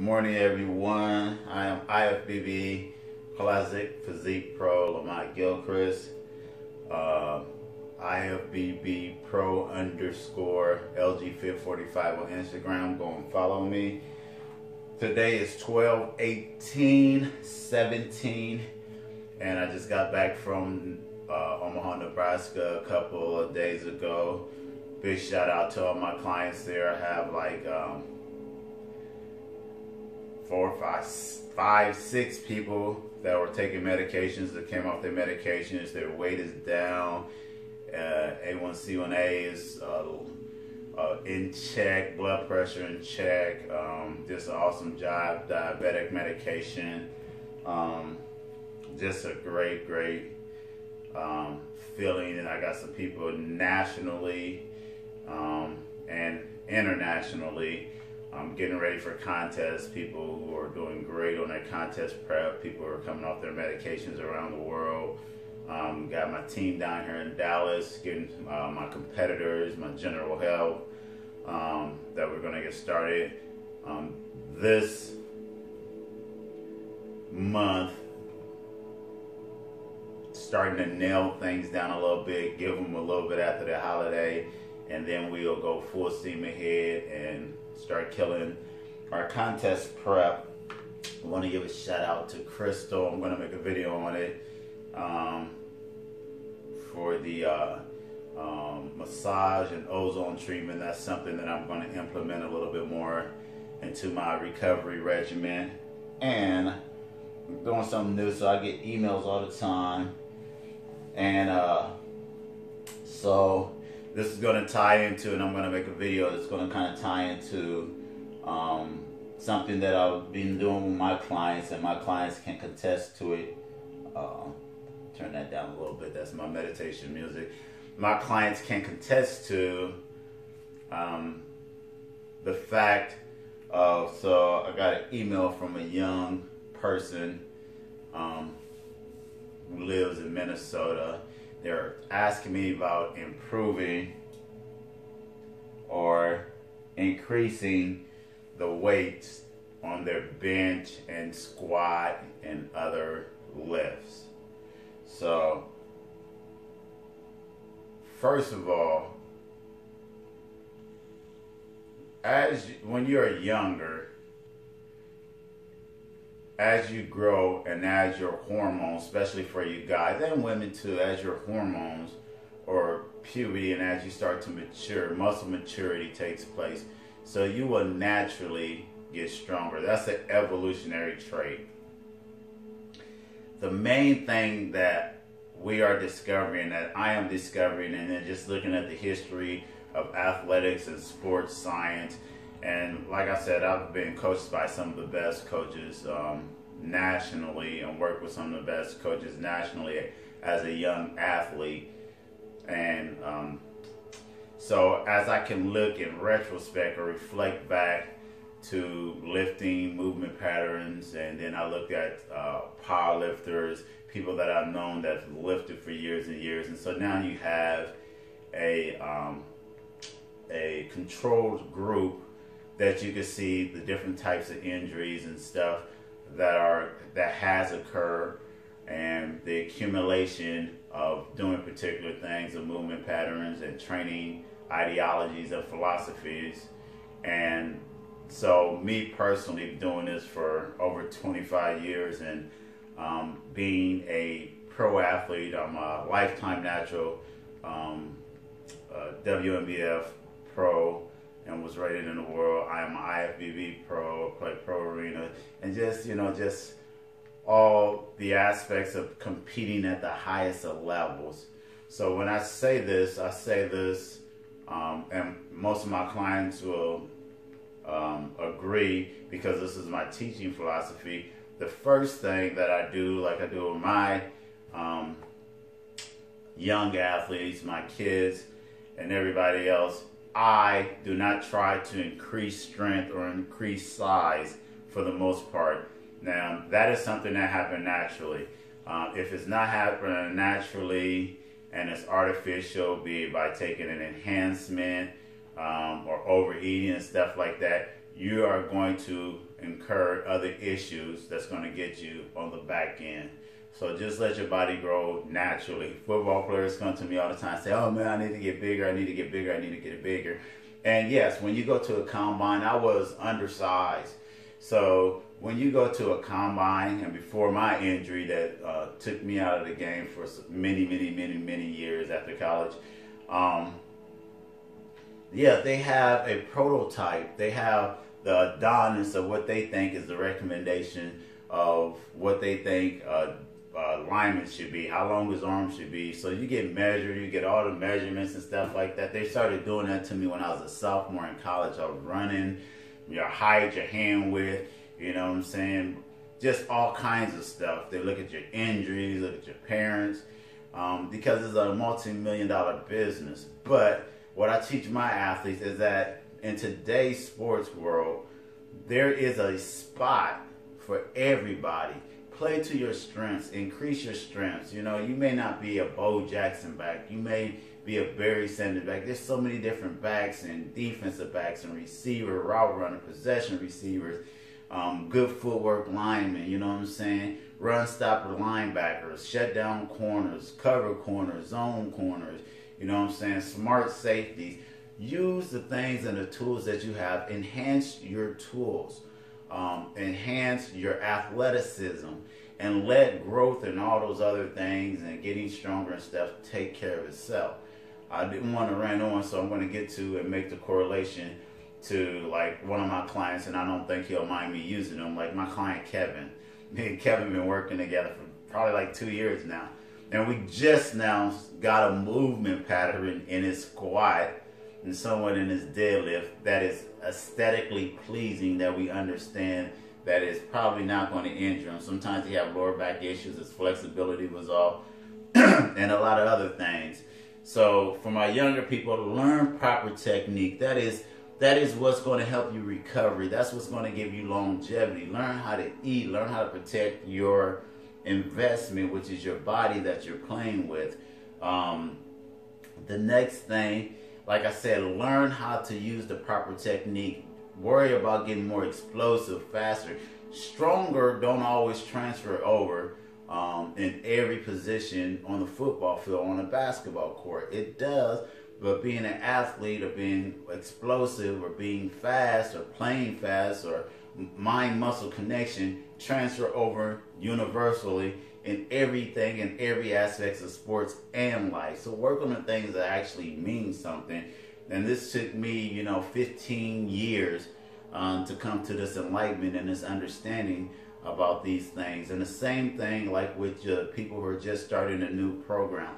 Morning, everyone. I am IFBB Classic Physique Pro Lamont Gilchrist. IFBB Pro _ LGFit45 on Instagram. Go and follow me. Today is 12/18/17, and I just got back from Omaha, Nebraska a couple of days ago. Big shout out to all my clients there. I have like 4, 5, 6 people that were taking medications that came off their medications. Their weight is down. A1C1A is in check. Blood pressure in check. Just an awesome job. Diabetic medication. Just a great feeling. And I got some people nationally and internationally getting ready for contests, people who are doing great on their contest prep, people who are coming off their medications around the world. Got my team down here in Dallas, getting my competitors, my general health, that we're going to get started this month, starting to nail things down a little bit, give them a little bit after the holiday, and then we'll go full steam ahead and start killing our contest prep. I want to give a shout out to Crystal. I'm going to make a video on it for the massage and ozone treatment. That's something that I'm going to implement a little bit more into my recovery regimen. And I'm doing something new, so I get emails all the time. And so this is going to tie into, and I'm going to make a video that's going to kind of tie into something that I've been doing with my clients, and my clients can contest to it. Turn that down a little bit. That's my meditation music. My clients can contest to the fact of, so I got an email from a young person who lives in Minnesota. They're asking me about improving or increasing the weights on their bench and squat and other lifts. So, first of all, when you're younger, as you grow and as your hormones, especially for you guys and women too, as your hormones or puberty and as you start to mature, muscle maturity takes place. So you will naturally get stronger. That's an evolutionary trait. The main thing that we are discovering, that I am discovering, and then just looking at the history of athletics and sports science, and like I said, I've been coached by some of the best coaches nationally and worked with some of the best coaches nationally as a young athlete. And so as I can look in retrospect or reflect back to lifting movement patterns, and then I looked at power lifters, people that I've known that have lifted for years and years, and so now you have a controlled group that you can see the different types of injuries and stuff that has occurred, and the accumulation of doing particular things, of movement patterns and training ideologies and philosophies. And so me personally doing this for over 25 years and being a pro athlete, I'm a lifetime natural WNBF pro and was rated in the world. I am an IFBB pro, play pro arena, and just, just all the aspects of competing at the highest of levels. So when I say this, and most of my clients will agree, because this is my teaching philosophy. The first thing that I do, like I do with my young athletes, my kids, and everybody else, I do not try to increase strength or increase size for the most part. Now, that is something that happened naturally. If it's not happening naturally and it's artificial, be it by taking an enhancement or overeating and stuff like that, you are going to incur other issues that's going to get you on the back end. So just let your body grow naturally. Football players come to me all the time and say, oh man, I need to get bigger, I need to get bigger, I need to get bigger. And yes, when you go to a combine, I was undersized. So when you go to a combine, and before my injury that took me out of the game for many years after college, yeah, they have a prototype. They have the Adonis of what they think is the recommendation of what they think alignment should be, how long his arm should be. So you get measured, you get all the measurements and stuff like that. They started doing that to me when I was a sophomore in college. I was running, your height, your hand width, you know what I'm saying? Just all kinds of stuff. They look at your injuries, look at your parents, because it's a multi-million-dollar business. But what I teach my athletes is that in today's sports world, there is a spot for everybody. Play to your strengths, increase your strengths. You know, you may not be a Bo Jackson back. You may be a Barry Sanders back. There's so many different backs and defensive backs and receiver, route runner, possession receivers, good footwork linemen, you know what I'm saying? Run stopper linebackers, shut down corners, cover corners, zone corners, you know what I'm saying? Smart safeties. Use the things and the tools that you have. Enhance your tools. Enhance your athleticism, and let growth and all those other things and getting stronger and stuff take care of itself. I didn't want to rant on, so I'm going to get to and make the correlation to like one of my clients, and I don't think he'll mind me using them, like my client Kevin. Me and Kevin been working together for probably like 2 years now, and we just now got a movement pattern in his squat and somewhat in his deadlift that is aesthetically pleasing, that we understand that is probably not going to injure him. Sometimes he have lower back issues, his flexibility was off, and a lot of other things. So for my younger people, learn proper technique. That is what's going to help you recovery. That's what's going to give you longevity. Learn how to eat. Learn how to protect your investment, which is your body that you're playing with. The next thing, like I said, learn how to use the proper technique. Worry about getting more explosive, faster. Stronger don't always transfer over in every position on the football field, on a basketball court. It does, but being an athlete or being explosive or being fast or playing fast or mind-muscle connection transfer over universally in everything, in every aspect of sports and life. So work on the things that actually mean something. And this took me, 15 years to come to this enlightenment and this understanding about these things. And the same thing like with people who are just starting a new program.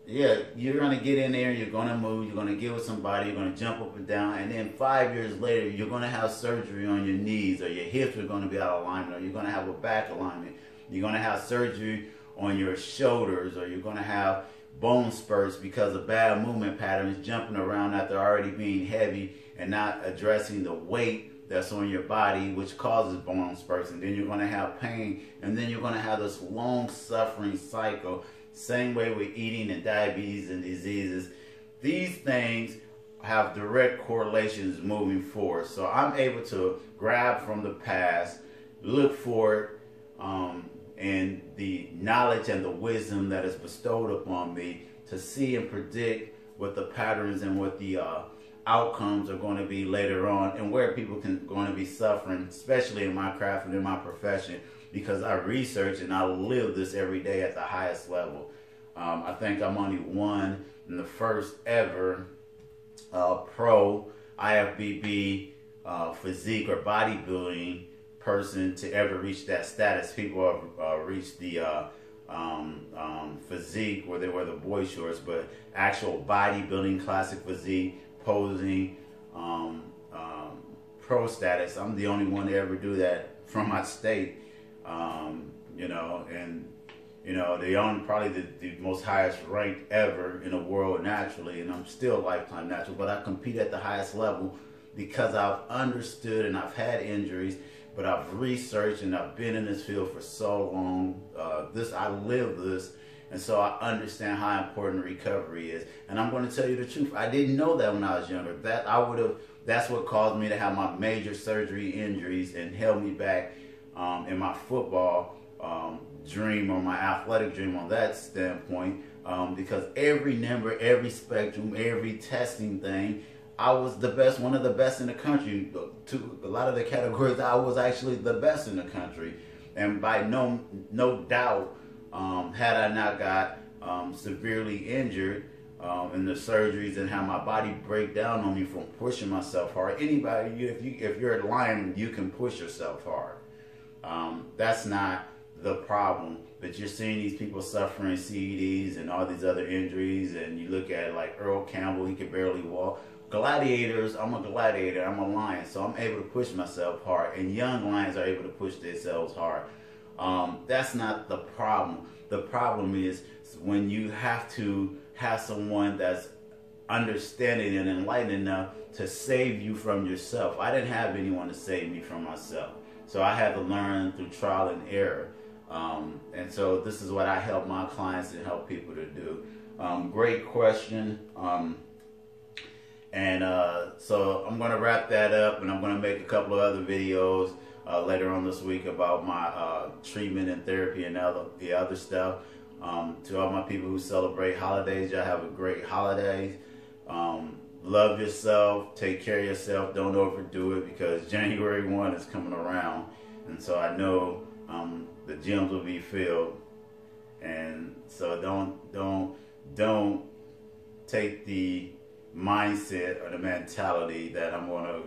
Yeah, you're going to get in there, you're going to move, you're going to get with somebody, you're going to jump up and down, and then 5 years later, you're going to have surgery on your knees, or your hips are going to be out of alignment, or you're going to have a back alignment. You're going to have surgery on your shoulders, or you're going to have bone spurs because of bad movement patterns, jumping around after already being heavy and not addressing the weight that's on your body, which causes bone spurs. And then you're going to have pain, and then you're going to have this long suffering cycle. Same way with eating and diabetes and diseases. These things have direct correlations moving forward. So I'm able to grab from the past, look forward, and the knowledge and the wisdom that is bestowed upon me to see and predict what the patterns and what the outcomes are going to be later on, and where people going to be suffering, especially in my craft and in my profession, because I research and I live this every day at the highest level. I think I'm only one in the first ever pro IFBB physique or bodybuilding person to ever reach that status. People have reached the physique where they wear the boy shorts, but actual bodybuilding, classic physique, posing, pro status. I'm the only one to ever do that from my state, probably the most highest ranked ever in the world naturally, and I'm still lifetime natural, but I compete at the highest level because I've understood and I've had injuries, but I've researched and I've been in this field for so long. I live this, and so I understand how important recovery is. And I'm going to tell you the truth. I didn't know that when I was younger. That I would have That's what caused me to have my major surgery injuries and held me back in my football dream, or my athletic dream on that standpoint, because every number, every spectrum, every testing thing, I was the best, one of the best in the country. To a lot of the categories, I was actually the best in the country. And by no doubt, had I not got severely injured in the surgeries and how my body break down on me from pushing myself hard. Anybody, if you're a lion, you can push yourself hard. That's not the problem. But you're seeing these people suffering CEDs and all these other injuries, and you look at like Earl Campbell, he could barely walk. Gladiators, I'm a gladiator, I'm a lion, so I'm able to push myself hard, and young lions are able to push themselves hard. That's not the problem. The problem is when you have to have someone that's understanding and enlightened enough to save you from yourself. I didn't have anyone to save me from myself, so I had to learn through trial and error. And so this is what I help my clients and help people to do. Great question. So I'm going to wrap that up, and I'm going to make a couple of other videos later on this week about my treatment and therapy and the other stuff. To all my people who celebrate holidays, y'all have a great holiday. Love yourself, take care of yourself, don't overdo it, because January 1 is coming around, and so I know the gyms will be filled. And so don't take the mindset or the mentality that I'm going to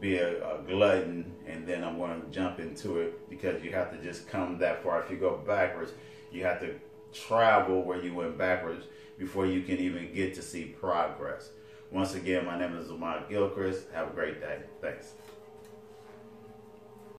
be a glutton and then I'm going to jump into it, because you have to just come that far. If you go backwards, you have to travel where you went backwards before you can even get to see progress. Once again, my name is Lamont Gilchrist. Have a great day. Thanks.